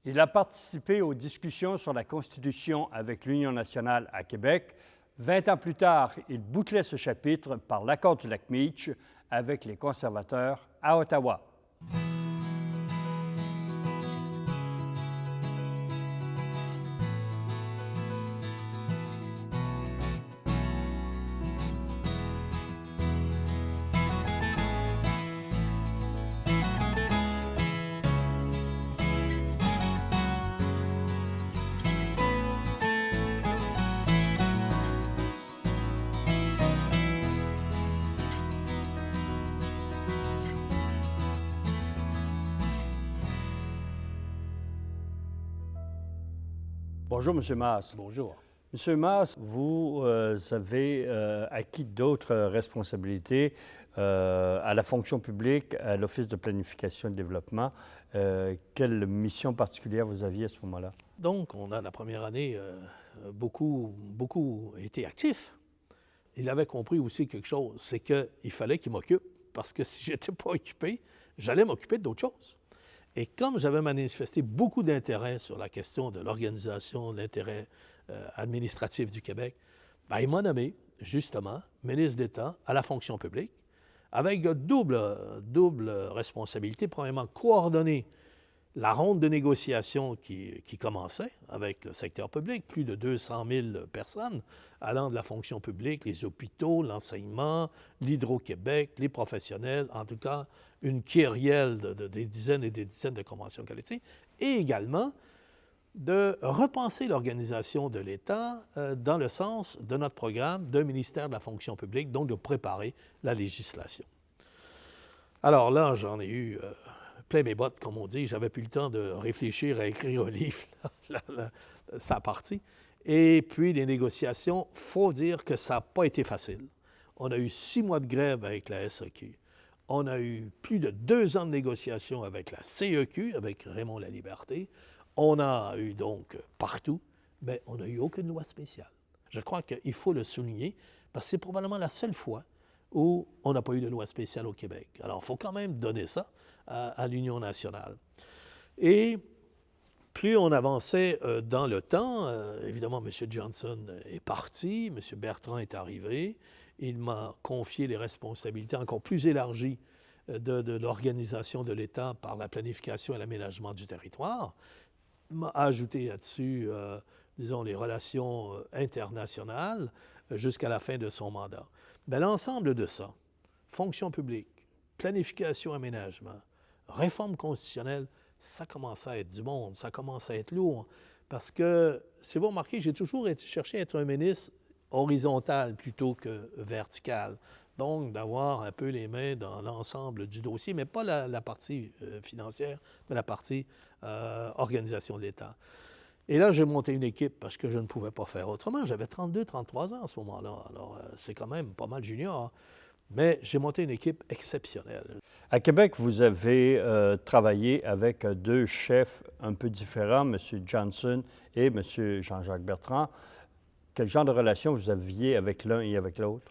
Il a participé aux discussions sur la Constitution avec l'Union nationale à Québec. 20 ans plus tard, il bouclait ce chapitre par l'accord du lac Meach avec les conservateurs à Ottawa. Bonjour, M. Masse. Bonjour. M. Masse, vous avez acquis d'autres responsabilités à la fonction publique, à l'Office de planification et de développement. Quelle mission particulière vous aviez à ce moment-là? Donc, on a la première année beaucoup été actif. Il avait compris aussi quelque chose, c'est qu'il fallait qu'il m'occupe, parce que si je n'étais pas occupé, j'allais m'occuper d'autres choses. Et comme j'avais manifesté beaucoup d'intérêt sur la question de l'organisation, de l'intérêt administratif du Québec, bien, il m'a nommé, justement, ministre d'État à la fonction publique, avec double responsabilité. Premièrement, coordonner la ronde de négociation qui commençait avec le secteur public, plus de 200 000 personnes allant de la fonction publique, les hôpitaux, l'enseignement, l'Hydro-Québec, les professionnels, en tout cas, une kyrielle des dizaines et des dizaines de conventions collectives, et également de repenser l'organisation de l'État dans le sens de notre programme d'un ministère de la fonction publique, donc de préparer la législation. Alors là, j'en ai eu plein mes bottes, comme on dit. J'avais plus le temps de réfléchir à écrire un livre, ça a parti. Et puis, les négociations, il faut dire que ça n'a pas été facile. On a eu 6 mois de grève avec la SAQ. On a eu plus de 2 ans de négociations avec la CEQ, avec Raymond Laliberté. On a eu donc partout, mais on n'a eu aucune loi spéciale. Je crois qu'il faut le souligner, parce que c'est probablement la seule fois où on n'a pas eu de loi spéciale au Québec. Alors, il faut quand même donner ça à l'Union nationale. Et plus on avançait dans le temps, évidemment, M. Johnson est parti, M. Bertrand est arrivé. Il m'a confié les responsabilités encore plus élargies de l'organisation de l'État par la planification et l'aménagement du territoire. Il m'a ajouté là-dessus, disons, les relations internationales jusqu'à la fin de son mandat. Bien, l'ensemble de ça, fonction publique, planification, aménagement, réforme constitutionnelle, ça commence à être du monde, ça commence à être lourd. Parce que, si vous remarquez, j'ai toujours cherché à être un ministre horizontal plutôt que vertical. Donc, d'avoir un peu les mains dans l'ensemble du dossier, mais pas la partie financière, mais la partie organisation de l'État. Et là, j'ai monté une équipe parce que je ne pouvais pas faire autrement. J'avais 32, 33 ans à ce moment-là. Alors, c'est quand même pas mal junior. Mais j'ai monté une équipe exceptionnelle. À Québec, vous avez travaillé avec 2 chefs un peu différents, M. Johnson et M. Jean-Jacques Bertrand. Quel genre de relation vous aviez avec l'un et avec l'autre?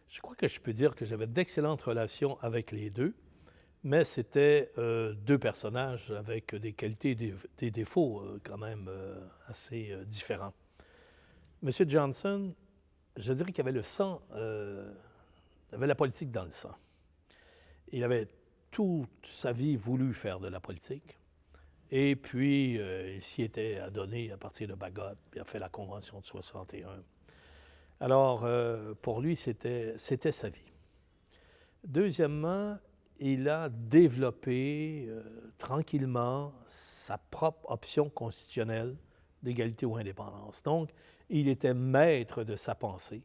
Je crois que je peux dire que j'avais d'excellentes relations avec les deux, mais c'était 2 personnages avec des qualités et des défauts quand même assez différents. M. Johnson, je dirais qu'il avait le sang, il avait la politique dans le sang. Il avait toute sa vie voulu faire de la politique. Et puis, il s'y était adonné à partir de Bagot, puis il a fait la Convention de 61. Alors, pour lui, c'était sa vie. Deuxièmement, il a développé tranquillement sa propre option constitutionnelle d'égalité ou indépendance. Donc, il était maître de sa pensée,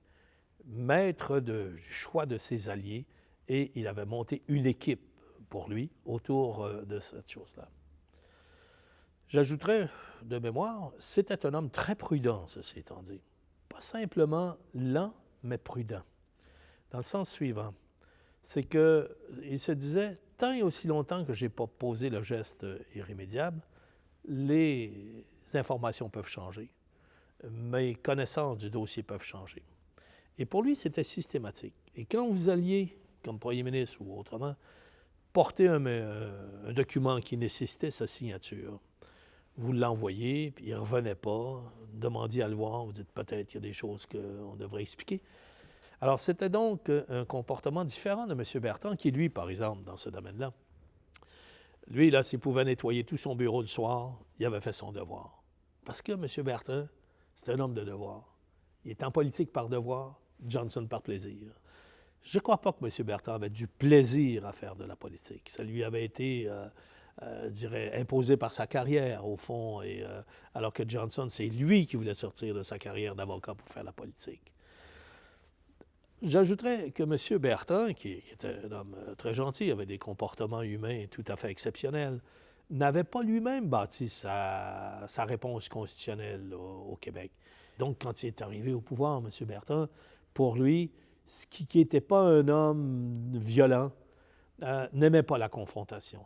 maître du choix de ses alliés, et il avait monté une équipe pour lui autour de cette chose-là. J'ajouterais de mémoire, c'était un homme très prudent, ceci étant dit. Pas simplement lent, mais prudent. Dans le sens suivant, c'est qu'il se disait, tant et aussi longtemps que je n'ai pas posé le geste irrémédiable, les informations peuvent changer, mes connaissances du dossier peuvent changer. Et pour lui, c'était systématique. Et quand vous alliez, comme premier ministre ou autrement, porter un document qui nécessitait sa signature, vous l'envoyez, puis il ne revenait pas, demandiez à le voir, vous dites peut-être qu'il y a des choses qu'on devrait expliquer. Alors, c'était donc un comportement différent de M. Bertrand, qui, lui, par exemple, dans ce domaine-là, lui, là, s'il pouvait nettoyer tout son bureau le soir, il avait fait son devoir. Parce que M. Bertrand, c'est un homme de devoir. Il est en politique par devoir, Johnson par plaisir. Je ne crois pas que M. Bertrand avait du plaisir à faire de la politique. Ça lui avait été, je dirais, imposé par sa carrière, au fond, alors que Johnson, c'est lui qui voulait sortir de sa carrière d'avocat pour faire la politique. J'ajouterais que M. Bertrand, qui était un homme très gentil, avait des comportements humains tout à fait exceptionnels, n'avait pas lui-même bâti sa réponse constitutionnelle au Québec. Donc, quand il est arrivé au pouvoir, M. Bertrand, pour lui, ce qui n'était pas un homme violent, n'aimait pas la confrontation.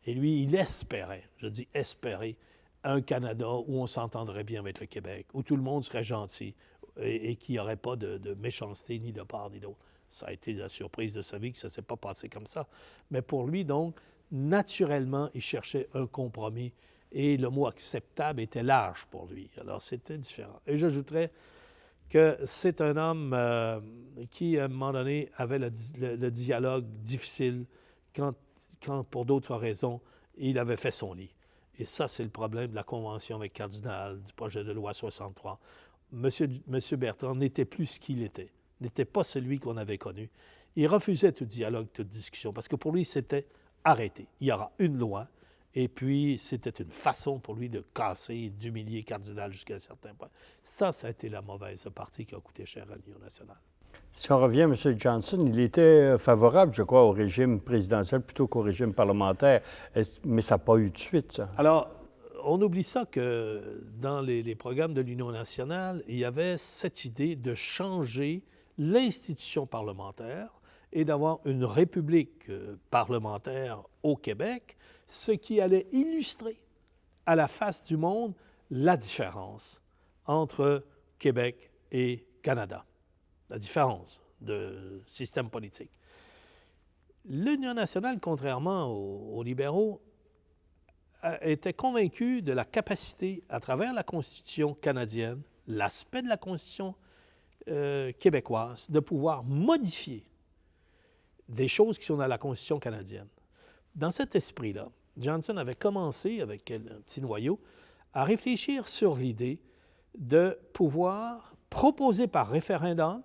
Et lui, il espérait, je dis espérer, un Canada où on s'entendrait bien avec le Québec, où tout le monde serait gentil et qu'il n'y aurait pas de méchanceté ni de part ni d'autre. Ça a été la surprise de sa vie que ça ne s'est pas passé comme ça. Mais pour lui, donc, naturellement, il cherchait un compromis et le mot acceptable était large pour lui. Alors, c'était différent. Et j'ajouterais que c'est un homme qui, à un moment donné, avait le dialogue difficile quand, pour d'autres raisons, il avait fait son lit. Et ça, c'est le problème de la convention avec Cardinal, du projet de loi 63. Monsieur Bertrand n'était plus ce qu'il était, n'était pas celui qu'on avait connu. Il refusait tout dialogue, toute discussion, parce que pour lui, c'était arrêté. Il y aura une loi, et puis c'était une façon pour lui de casser, d'humilier Cardinal jusqu'à un certain point. Ça a été la mauvaise partie qui a coûté cher à l'Union nationale. Si on revient à M. Johnson, il était favorable, je crois, au régime présidentiel plutôt qu'au régime parlementaire, mais ça n'a pas eu de suite, ça. Alors, on oublie ça que dans les programmes de l'Union nationale, il y avait cette idée de changer l'institution parlementaire et d'avoir une république parlementaire au Québec, ce qui allait illustrer à la face du monde la différence entre Québec et Canada, la différence de système politique. L'Union nationale, contrairement aux libéraux, était convaincu de la capacité, à travers la Constitution canadienne, l'aspect de la Constitution québécoise, de pouvoir modifier des choses qui sont dans la Constitution canadienne. Dans cet esprit-là, Johnson avait commencé, avec un petit noyau, à réfléchir sur l'idée de pouvoir proposer par référendum,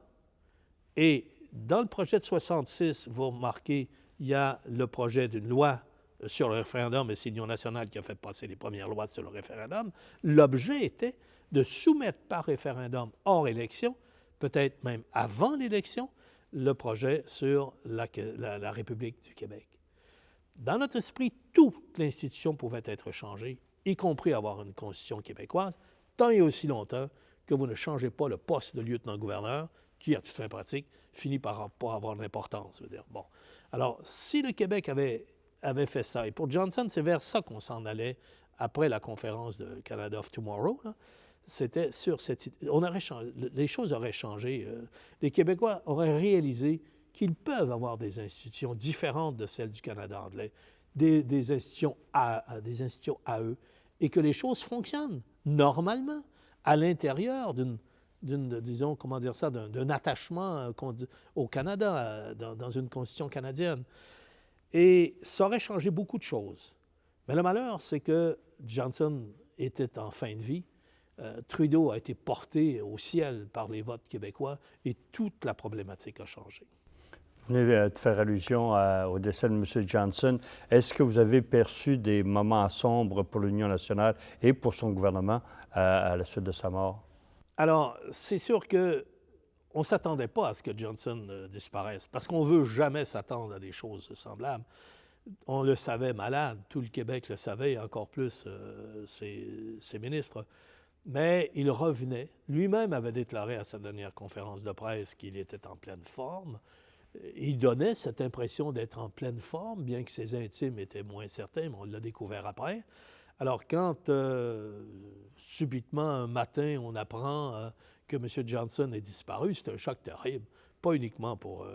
et dans le projet de 66, vous remarquez, il y a le projet d'une loi sur le référendum, et c'est l'Union nationale qui a fait passer les premières lois sur le référendum. L'objet était de soumettre par référendum hors élection, peut-être même avant l'élection, le projet sur la République du Québec. Dans notre esprit, toute l'institution pouvait être changée, y compris avoir une constitution québécoise, tant et aussi longtemps que vous ne changez pas le poste de lieutenant-gouverneur, qui, à toute fin pratique, finit par pas avoir d'importance. Je veux dire. Bon. Alors, si le Québec avait fait ça, et pour Johnson, c'est vers ça qu'on s'en allait après la conférence de Canada of Tomorrow, là, c'était sur cette idée. Les choses auraient changé. Les Québécois auraient réalisé qu'ils peuvent avoir des institutions différentes de celles du Canada anglais, des institutions à eux, et que les choses fonctionnent normalement à l'intérieur disons, comment dire ça, d'un attachement au Canada, dans une constitution canadienne. Et ça aurait changé beaucoup de choses. Mais le malheur, c'est que Johnson était en fin de vie. Trudeau a été porté au ciel par les votes québécois et toute la problématique a changé. Vous venez de faire allusion au décès de M. Johnson. Est-ce que vous avez perçu des moments sombres pour l'Union nationale et pour son gouvernement à la suite de sa mort? Alors, c'est sûr qu'on ne s'attendait pas à ce que Johnson disparaisse, parce qu'on ne veut jamais s'attendre à des choses semblables. On le savait malade, tout le Québec le savait, et encore plus ses ministres. Mais il revenait. Lui-même avait déclaré à sa dernière conférence de presse qu'il était en pleine forme. Il donnait cette impression d'être en pleine forme, bien que ses intimes étaient moins certains, mais on l'a découvert après. Alors, quand subitement, un matin, on apprend que M. Johnson est disparu, c'est un choc terrible, pas uniquement pour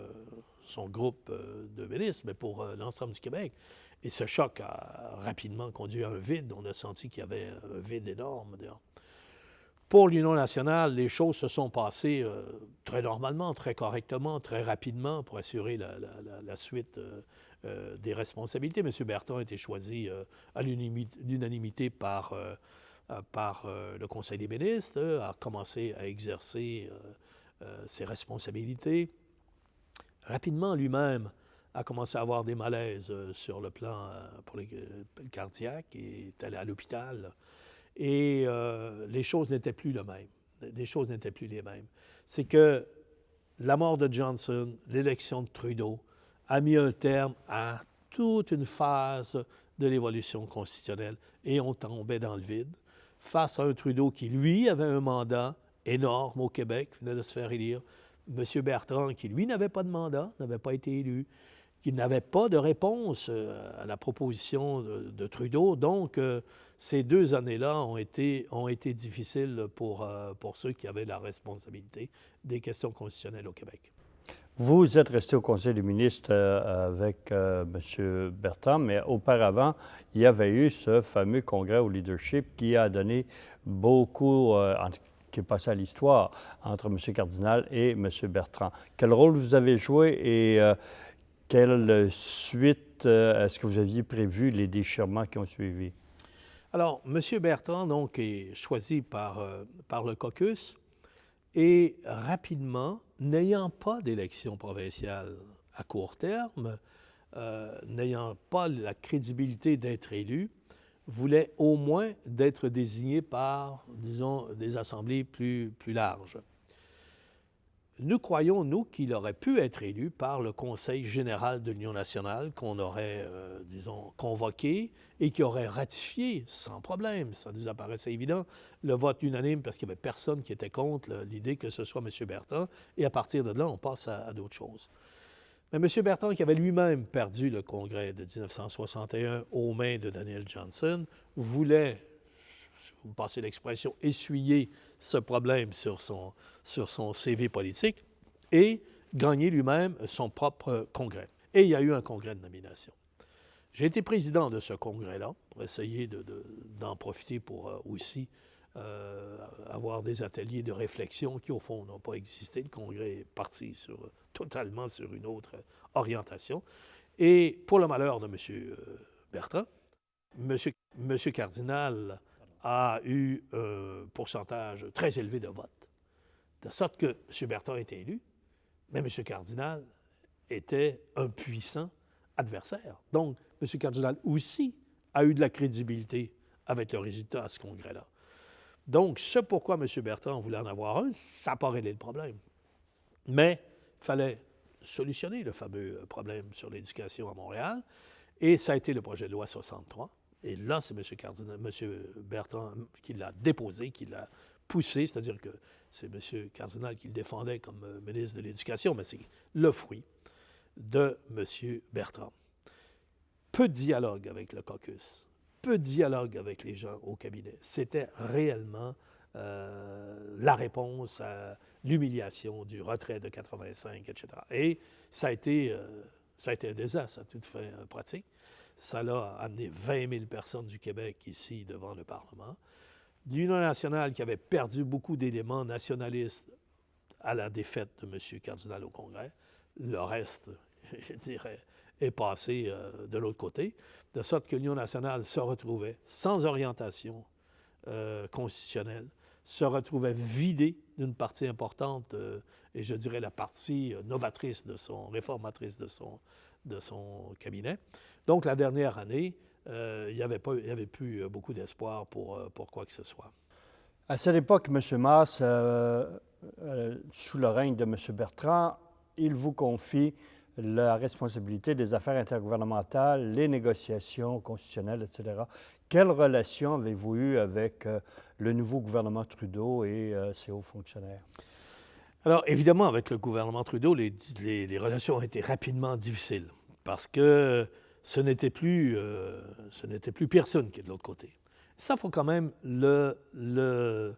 son groupe de ministres, mais pour l'ensemble du Québec. Et ce choc a rapidement conduit à un vide. On a senti qu'il y avait un vide énorme. Pour l'Union nationale, les choses se sont passées très normalement, très correctement, très rapidement pour assurer la suite des responsabilités. M. Bertrand a été choisi à l'unanimité par le Conseil des ministres, a commencé à exercer ses responsabilités. Rapidement, lui-même a commencé à avoir des malaises sur le plan cardiaque et est allé à l'hôpital. Et les choses n'étaient plus les mêmes. Les choses n'étaient plus les mêmes. C'est que la mort de Johnson, l'élection de Trudeau, a mis un terme à toute une phase de l'évolution constitutionnelle et on tombait dans le vide face à un Trudeau qui, lui, avait un mandat énorme au Québec, venait de se faire élire. M. Bertrand, qui, lui, n'avait pas de mandat, n'avait pas été élu, qui n'avait pas de réponse à la proposition de Trudeau. Donc, ces 2 années-là ont été difficiles pour ceux qui avaient la responsabilité des questions constitutionnelles au Québec. Vous êtes resté au Conseil des ministres avec M. Bertrand, mais auparavant, il y avait eu ce fameux congrès au leadership qui a donné beaucoup, qui est passé à l'histoire entre M. Cardinal et M. Bertrand. Quel rôle vous avez joué et quelle suite est-ce que vous aviez prévu les déchirements qui ont suivi? Alors, M. Bertrand, donc, est choisi par le caucus et rapidement, n'ayant pas d'élection provinciale à court terme, n'ayant pas la crédibilité d'être élu, voulait au moins d'être désigné par, disons, des assemblées plus larges. Nous croyons, nous, qu'il aurait pu être élu par le Conseil général de l'Union nationale qu'on aurait, disons, convoqué et qui aurait ratifié sans problème. Ça nous apparaissait évident. Le vote unanime, parce qu'il n'y avait personne qui était contre l'idée que ce soit M. Bertrand. Et à partir de là, on passe à d'autres choses. Mais M. Bertrand, qui avait lui-même perdu le congrès de 1961 aux mains de Daniel Johnson, voulait, si vous me passez l'expression, essuyer ce problème sur son CV politique et gagner lui-même son propre congrès. Et il y a eu un congrès de nomination. J'ai été président de ce congrès-là pour essayer d'en profiter pour aussi avoir des ateliers de réflexion qui, au fond, n'ont pas existé. Le congrès est parti totalement sur une autre orientation. Et pour le malheur de M. Bertrand, M. Cardinal a eu un pourcentage très élevé de votes. De sorte que M. Bertrand était élu, mais M. Cardinal était un puissant adversaire. Donc, M. Cardinal aussi a eu de la crédibilité avec le résultat à ce congrès-là. Donc, ce pourquoi M. Bertrand voulait en avoir un, ça n'a pas réglé le problème. Mais il fallait solutionner le fameux problème sur l'éducation à Montréal, et ça a été le projet de loi 63. Et là, c'est M. Bertrand qui l'a déposé, qui l'a poussé, c'est-à-dire que c'est M. Cardinal qui le défendait comme ministre de l'Éducation, mais c'est le fruit de M. Bertrand. Peu de dialogue avec le caucus, peu de dialogue avec les gens au cabinet. C'était réellement la réponse à l'humiliation du retrait de 85, etc. Et ça a été un désastre à toute fin pratique. Ça l'a amené 20 000 personnes du Québec ici devant le Parlement. L'Union nationale qui avait perdu beaucoup d'éléments nationalistes à la défaite de M. Cardinal au Congrès. Le reste, je dirais, est passé de l'autre côté, de sorte que l'Union nationale se retrouvait sans orientation constitutionnelle, se retrouvait vidée d'une partie importante, et je dirais la partie novatrice réformatrice de son cabinet. Donc, la dernière année, il n'y avait plus beaucoup d'espoir pour quoi que ce soit. À cette époque, M. Masse, sous le règne de M. Bertrand, il vous confie la responsabilité des affaires intergouvernementales, les négociations constitutionnelles, etc. Quelle relation avez-vous eue avec le nouveau gouvernement Trudeau et ses hauts fonctionnaires? Alors, évidemment, avec le gouvernement Trudeau, les relations ont été rapidement difficiles parce que ce n'était plus Pearson qui est de l'autre côté. Ça, il faut quand même le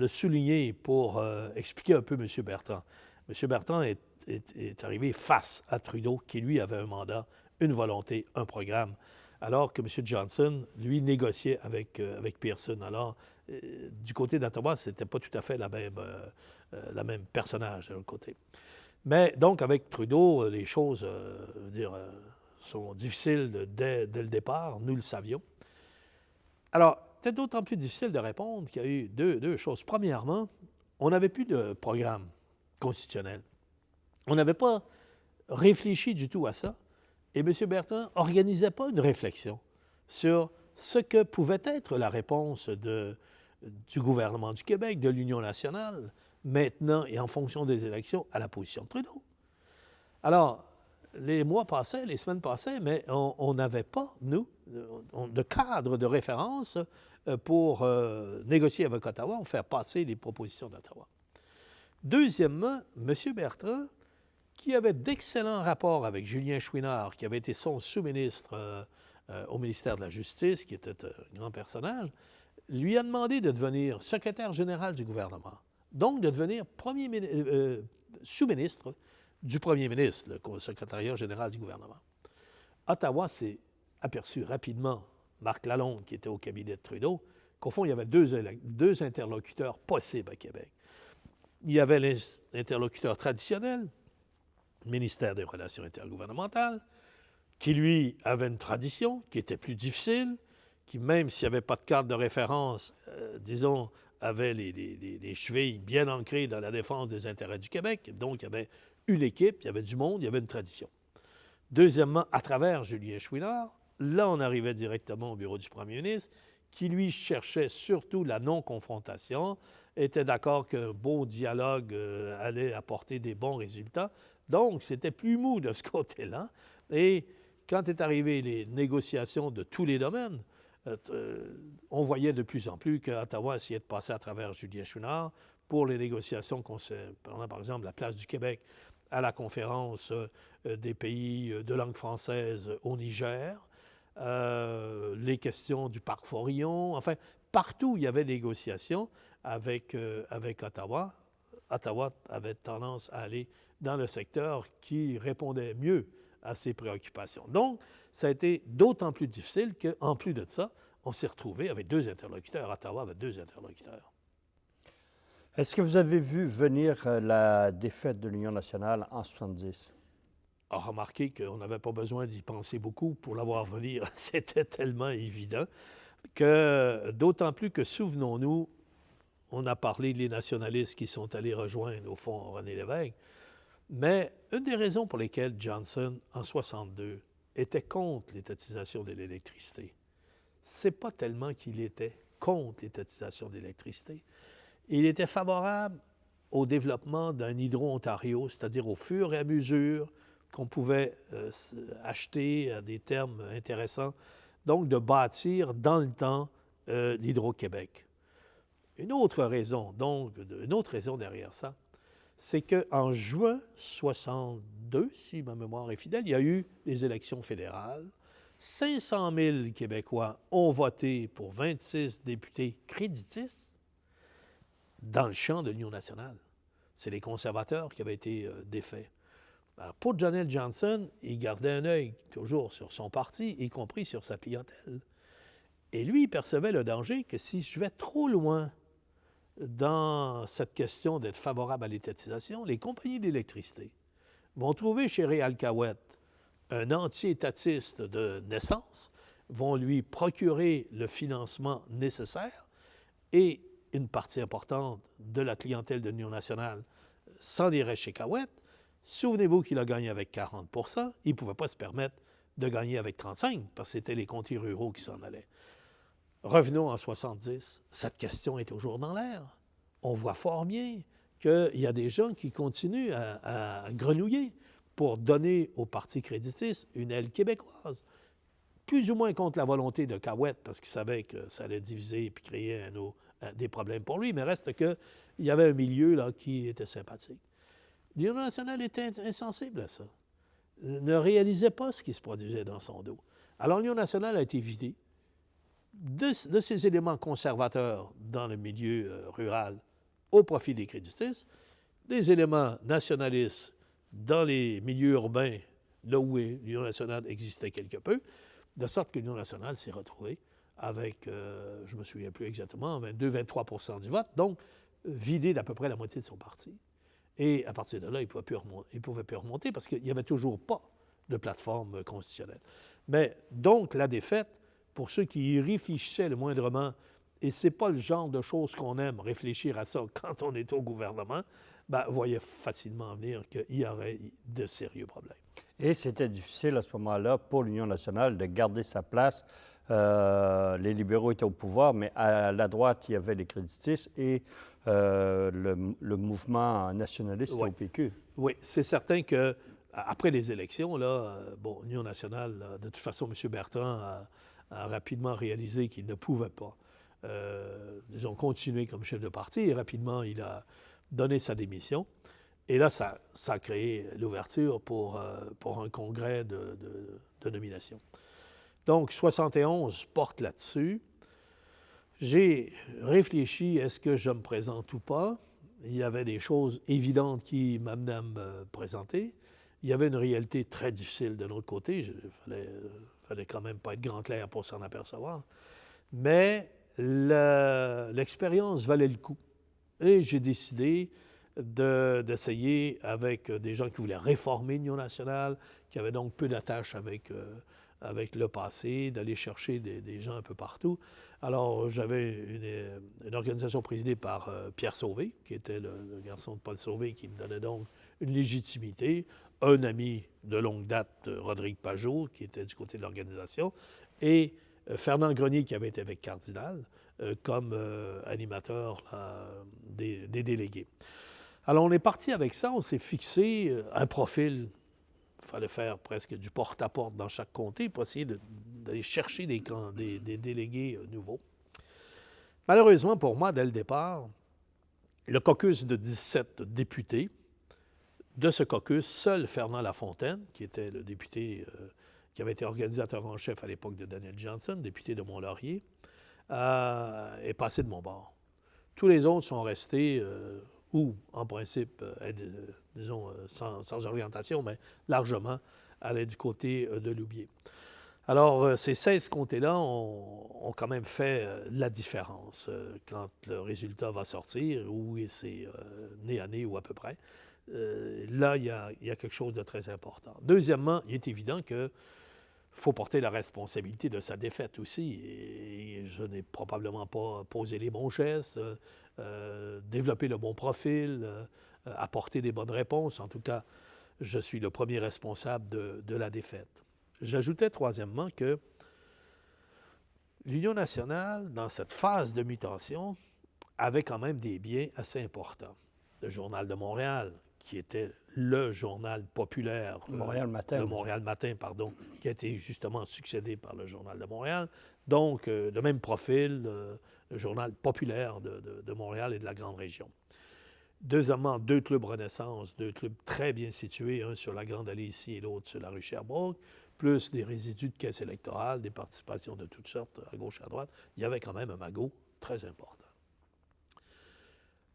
souligner pour expliquer un peu M. Bertrand. M. Bertrand est arrivé face à Trudeau, qui, lui, avait un mandat une volonté, un programme, alors que M. Johnson, lui, négociait avec Pearson. Alors, du côté d'Ottawa, ce n'était pas tout à fait la même personnage de l'autre côté. Mais donc, avec Trudeau, les choses sont difficiles dès le départ, nous le savions. Alors, c'est d'autant plus difficile de répondre qu'il y a eu deux choses. Premièrement, on n'avait plus de programme constitutionnel. On n'avait pas réfléchi du tout à ça. Et M. Bertrand n'organisait pas une réflexion sur ce que pouvait être la réponse du gouvernement du Québec, de l'Union nationale, maintenant et en fonction des élections, à la position de Trudeau. Alors, les mois passaient, les semaines passaient, mais on n'avait pas, nous, de cadre de référence pour négocier avec Ottawa ou faire passer les propositions d'Ottawa. Deuxièmement, M. Bertrand, qui avait d'excellents rapports avec Julien Chouinard, qui avait été son sous-ministre au ministère de la Justice, qui était un grand personnage, lui a demandé de devenir secrétaire général du gouvernement, donc de devenir sous-ministre du premier ministre, le secrétariat général du gouvernement. Ottawa s'est aperçu rapidement, Marc Lalonde, qui était au cabinet de Trudeau, qu'au fond, il y avait deux interlocuteurs possibles à Québec. Il y avait l'interlocuteur traditionnel, le ministère des Relations intergouvernementales, qui, lui, avait une tradition qui était plus difficile, qui, même s'il n'y avait pas de cadre de référence, disons, avait les chevilles bien ancrées dans la défense des intérêts du Québec. Donc, il y avait une équipe, il y avait du monde, il y avait une tradition. Deuxièmement, à travers Julien Chouinard, là, on arrivait directement au bureau du premier ministre, qui, lui, cherchait surtout la non-confrontation, était d'accord qu'un beau dialogue allait apporter des bons résultats. Donc, c'était plus mou de ce côté-là. Et quand est arrivé les négociations de tous les domaines, on voyait de plus en plus qu'Ottawa essayait de passer à travers Julien Chouinard pour les négociations concernant, par exemple, la place du Québec à la conférence des pays de langue française au Niger, les questions du parc Forillon, enfin, partout où il y avait des négociations avec Ottawa, Ottawa avait tendance à aller dans le secteur qui répondait mieux à ses préoccupations. Donc, ça a été d'autant plus difficile qu'en plus de ça, on s'est retrouvé avec deux interlocuteurs. Ottawa avait deux interlocuteurs. Est-ce que vous avez vu venir la défaite de l'Union nationale en 1970? A remarqué qu'on n'avait pas besoin d'y penser beaucoup pour l'avoir venir. C'était tellement évident que, d'autant plus que, souvenons-nous, on a parlé des nationalistes qui sont allés rejoindre, au fond, René Lévesque, mais une des raisons pour lesquelles Johnson, en 1962, était contre l'étatisation de l'électricité, c'est pas tellement qu'il était contre l'étatisation de l'électricité. Il était favorable au développement d'un Hydro-Ontario, c'est-à-dire au fur et à mesure qu'on pouvait acheter à des termes intéressants, donc de bâtir dans le temps l'Hydro-Québec. Une autre raison derrière ça, c'est qu'en juin 1962, si ma mémoire est fidèle, il y a eu les élections fédérales. 500 000 Québécois ont voté pour 26 députés créditistes dans le champ de l'Union nationale. C'est les conservateurs qui avaient été défaits. Alors, pour John Johnson, il gardait un œil toujours sur son parti, y compris sur sa clientèle. Et lui, il percevait le danger que si je vais trop loin dans cette question d'être favorable à l'étatisation, les compagnies d'électricité vont trouver chez Réal Cahouette un anti-étatiste de naissance, vont lui procurer le financement nécessaire et une partie importante de la clientèle de l'Union nationale s'en irait chez Cahouette. Souvenez-vous qu'il a gagné avec 40 %. Il ne pouvait pas se permettre de gagner avec 35 parce que c'était les comtés ruraux qui s'en allaient. Revenons en 70. Cette question est toujours dans l'air. On voit fort bien qu'il y a des gens qui continuent à grenouiller pour donner au Parti créditiste une aile québécoise, plus ou moins contre la volonté de Cahouette, parce qu'il savait que ça allait diviser et créer des problèmes pour lui, mais reste qu'il y avait un milieu là, qui était sympathique. L'Union nationale était insensible à ça, ne réalisait pas ce qui se produisait dans son dos. Alors l'Union nationale a été vidée de ces éléments conservateurs dans le milieu rural au profit des créditistes, des éléments nationalistes dans les milieux urbains là où l'Union nationale existait quelque peu, de sorte que l'Union nationale s'est retrouvée avec, je ne me souviens plus exactement, 22-23 % du vote, donc vidé d'à peu près la moitié de son parti. Et à partir de là, il ne pouvait plus remonter parce qu'il n'y avait toujours pas de plateforme constitutionnelle. Mais donc, la défaite, pour ceux qui y réfléchissaient le moindrement, et ce n'est pas le genre de choses qu'on aime, réfléchir à ça quand on est au gouvernement, voyait facilement venir qu'il y aurait de sérieux problèmes. Et c'était difficile à ce moment-là pour l'Union nationale de garder sa place. Les libéraux étaient au pouvoir, mais à la droite, il y avait les créditistes et le mouvement nationaliste au PQ. Oui, c'est certain que après les élections, là, l'Union nationale, là, de toute façon, M. Bertrand a rapidement réalisé qu'il ne pouvait pas, disons, continuer comme chef de parti. Et rapidement, il a donné sa démission. Et là, ça a créé l'ouverture pour un congrès de nomination. Donc, 71 porte là-dessus. J'ai réfléchi, est-ce que je me présente ou pas? Il y avait des choses évidentes qui m'amenaient à me présenter. Il y avait une réalité très difficile de l'autre côté. Il fallait quand même pas être grand clair pour s'en apercevoir. Mais l'expérience valait le coup. Et j'ai décidé d'essayer avec des gens qui voulaient réformer l'Union nationale, qui avaient donc peu d'attaches avec le passé, d'aller chercher des gens un peu partout. Alors, j'avais une organisation présidée par Pierre Sauvé, qui était le garçon de Paul Sauvé, qui me donnait donc une légitimité, un ami de longue date, Rodrigue Pajot, qui était du côté de l'organisation, et Fernand Grenier, qui avait été avec Cardinal, comme animateur des délégués. Alors, on est parti avec ça, on s'est fixé un profil. Il fallait faire presque du porte-à-porte dans chaque comté pour essayer d'aller chercher des délégués nouveaux. Malheureusement pour moi, dès le départ, le caucus de 17 députés, de ce caucus, seul Fernand Lafontaine, qui était le député qui avait été organisateur en chef à l'époque de Daniel Johnson, député de Mont-Laurier, est passé de mon bord. Tous les autres sont restés, ou en principe, disons, sans orientation, mais largement allaient du côté de Loubier. Alors, ces 16 comtés-là ont quand même fait la différence quand le résultat va sortir, ou c'est nez à nez ou à peu près. Là, il y a quelque chose de très important. Deuxièmement, il est évident qu'il faut porter la responsabilité de sa défaite aussi. Et je n'ai probablement pas posé les bons gestes, développé le bon profil, apporté des bonnes réponses. En tout cas, je suis le premier responsable de la défaite. J'ajoutais troisièmement que l'Union nationale, dans cette phase de mutation, avait quand même des biens assez importants. Le Journal de Montréal, qui était le journal populaire, Montréal Matin. le Montréal Matin, pardon, qui a été justement succédé par le Journal de Montréal. Donc, le même profil, le journal populaire de Montréal et de la grande région. Deuxièmement, 2 clubs Renaissance, 2 clubs très bien situés, un sur la Grande Allée ici et l'autre sur la rue Sherbrooke, plus des résidus de caisse électorale, des participations de toutes sortes, à gauche et à droite. Il y avait quand même un magot très important.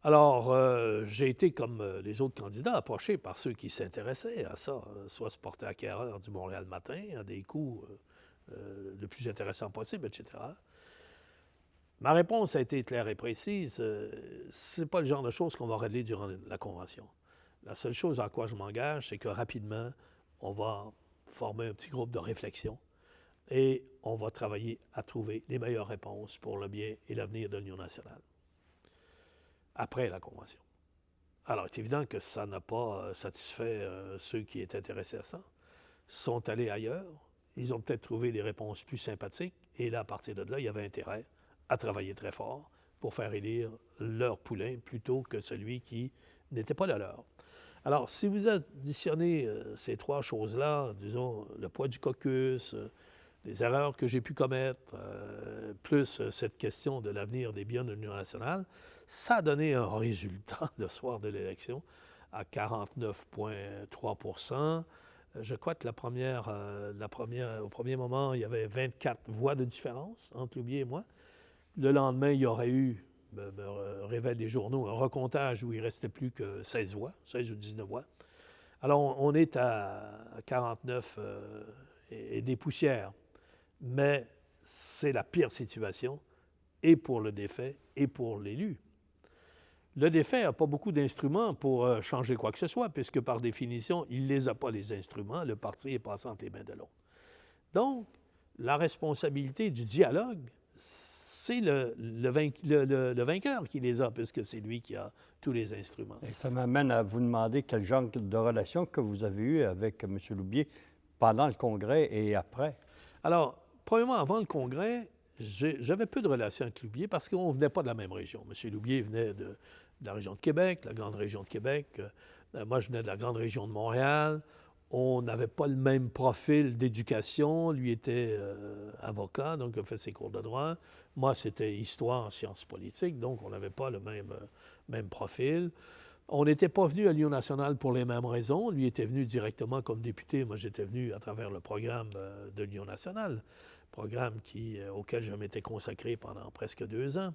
Alors, j'ai été, comme les autres candidats, approché par ceux qui s'intéressaient à ça, soit se porter acquéreur du Montréal Matin, à des coûts le plus intéressants possible, etc. Ma réponse a été claire et précise. Ce n'est pas le genre de choses qu'on va régler durant la convention. La seule chose à quoi je m'engage, c'est que rapidement, on va former un petit groupe de réflexion et on va travailler à trouver les meilleures réponses pour le bien et l'avenir de l'Union nationale après la convention. Alors, c'est évident que ça n'a pas satisfait ceux qui étaient intéressés à ça. Ils sont allés ailleurs. Ils ont peut-être trouvé des réponses plus sympathiques. Et là, à partir de là, il y avait intérêt à travailler très fort pour faire élire leur poulain plutôt que celui qui n'était pas le leur. Alors, si vous additionnez ces 3 choses-là, disons, le poids du caucus, les erreurs que j'ai pu commettre, plus cette question de l'avenir des biens de l'Union nationale, ça a donné un résultat le soir de l'élection à 49,3 %. Je crois que au premier moment, il y avait 24 voix de différence entre Loubier et moi. Le lendemain, il y aurait eu, me révèlent les journaux, un recomptage où il ne restait plus que 16 voix, 16 ou 19 voix. Alors, on est à 49 et des poussières, mais c'est la pire situation, et pour le défait, et pour l'élu. Le défait n'a pas beaucoup d'instruments pour changer quoi que ce soit, puisque par définition, il ne les a pas, les instruments. Le parti est passé entre les mains de l'autre. Donc, la responsabilité du dialogue, c'est le vainqueur qui les a, puisque c'est lui qui a tous les instruments. Et ça m'amène à vous demander quel genre de relation que vous avez eu avec M. Loubier pendant le Congrès et après. Alors, premièrement, avant le Congrès, j'avais peu de relations avec Loubier parce qu'on ne venait pas de la même région. M. Loubier venait de la région de Québec, la grande région de Québec. Moi, je venais de la grande région de Montréal. On n'avait pas le même profil d'éducation. Lui était avocat, donc il a fait ses cours de droit. Moi, c'était histoire, sciences politiques, donc on n'avait pas le même profil. On n'était pas venu à l'Union nationale pour les mêmes raisons. Lui était venu directement comme député. Moi, j'étais venu à travers le programme de l'Union nationale, programme auquel je m'étais consacré pendant presque 2 ans.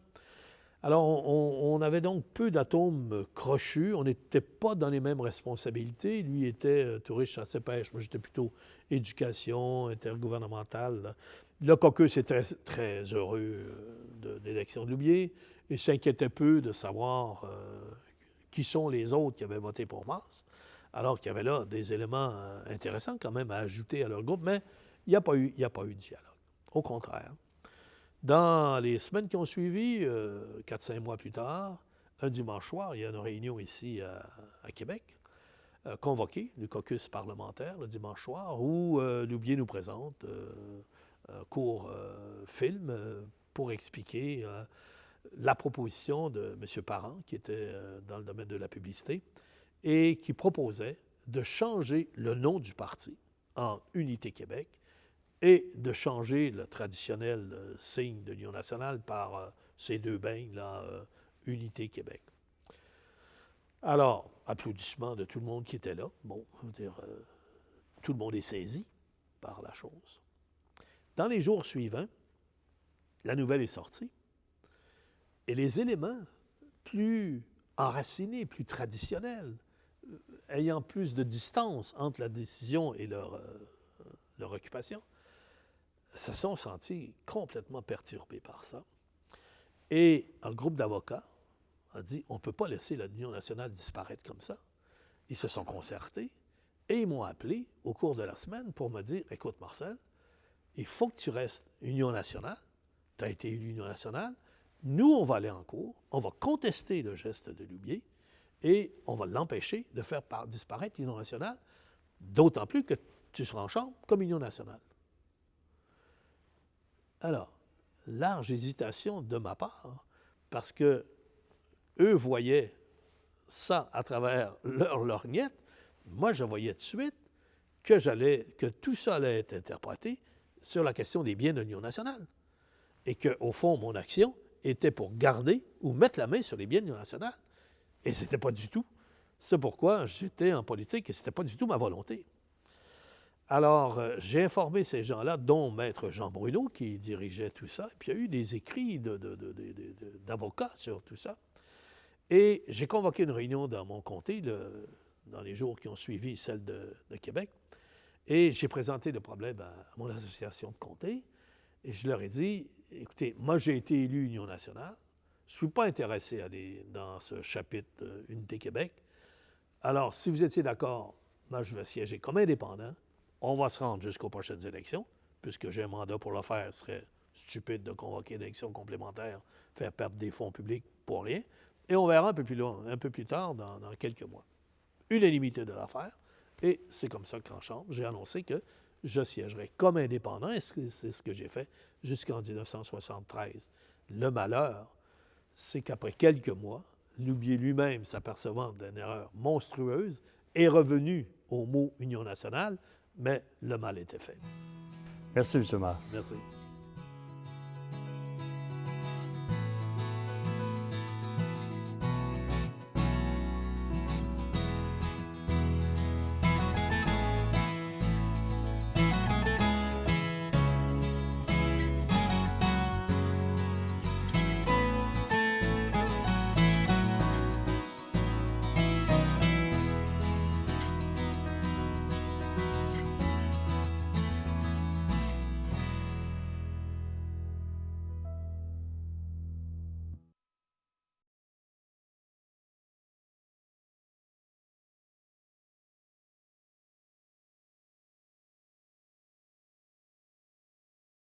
Alors, on avait donc peu d'atomes crochus. On n'était pas dans les mêmes responsabilités. Lui était touriste, chasse et pêche. Moi, j'étais plutôt éducation, intergouvernementale. Le caucus était très, très heureux de l'élection de Loubier et s'inquiétait peu de savoir qui sont les autres qui avaient voté pour Mars, alors qu'il y avait là des éléments intéressants quand même à ajouter à leur groupe, mais il n'y a pas eu de dialogue. Au contraire. Dans les semaines qui ont suivi, 4-5 mois plus tard, un dimanche soir, il y a une réunion ici à Québec, convoquée du caucus parlementaire le dimanche soir, où Loubier nous présente un court film pour expliquer la proposition de M. Parent, qui était dans le domaine de la publicité, et qui proposait de changer le nom du parti en Unité Québec et de changer le traditionnel signe de l'Union nationale par ces 2 beignes-là, Unité Québec. Alors, applaudissements de tout le monde qui était là. Bon, je veux dire, tout le monde est saisi par la chose. Dans les jours suivants, la nouvelle est sortie et les éléments plus enracinés, plus traditionnels, ayant plus de distance entre la décision et leur occupation, se sont sentis complètement perturbés par ça. Et un groupe d'avocats a dit, on ne peut pas laisser l'Union nationale disparaître comme ça. Ils se sont concertés et ils m'ont appelé au cours de la semaine pour me dire, écoute Marcel, il faut que tu restes Union nationale, tu as été élu Union nationale, nous on va aller en cours, on va contester le geste de Loubier et on va l'empêcher de faire disparaître l'Union nationale, d'autant plus que tu seras en chambre comme Union nationale. Alors, large hésitation de ma part, parce que eux voyaient ça à travers leur lorgnette. Moi, je voyais tout de suite que tout ça allait être interprété sur la question des biens de l'Union nationale. Et qu'au fond, mon action était pour garder ou mettre la main sur les biens de l'Union nationale. Et ce n'était pas du tout. C'est pourquoi j'étais en politique et ce n'était pas du tout ma volonté. Alors, j'ai informé ces gens-là, dont Maître Jean Bruno, qui dirigeait tout ça. Puis il y a eu des écrits d'avocats sur tout ça. Et j'ai convoqué une réunion dans mon comté, dans les jours qui ont suivi celle de Québec. Et j'ai présenté le problème à mon association de comté. Et je leur ai dit, écoutez, moi j'ai été élu Union nationale. Je ne suis pas intéressé à aller dans ce chapitre Unité Québec. Alors, si vous étiez d'accord, moi je vais siéger comme indépendant. On va se rendre jusqu'aux prochaines élections, puisque j'ai un mandat pour le faire. Ce serait stupide de convoquer une élection complémentaire, faire perdre des fonds publics pour rien. Et on verra un peu plus tard, dans quelques mois. Unanimité de l'affaire. Et c'est comme ça qu'en Chambre, j'ai annoncé que je siégerai comme indépendant, et c'est ce que j'ai fait jusqu'en 1973. Le malheur, c'est qu'après quelques mois, Loubier lui-même, s'apercevant d'une erreur monstrueuse, est revenu au mot Union nationale, mais le mal était fait. Merci, M. Mars. Merci.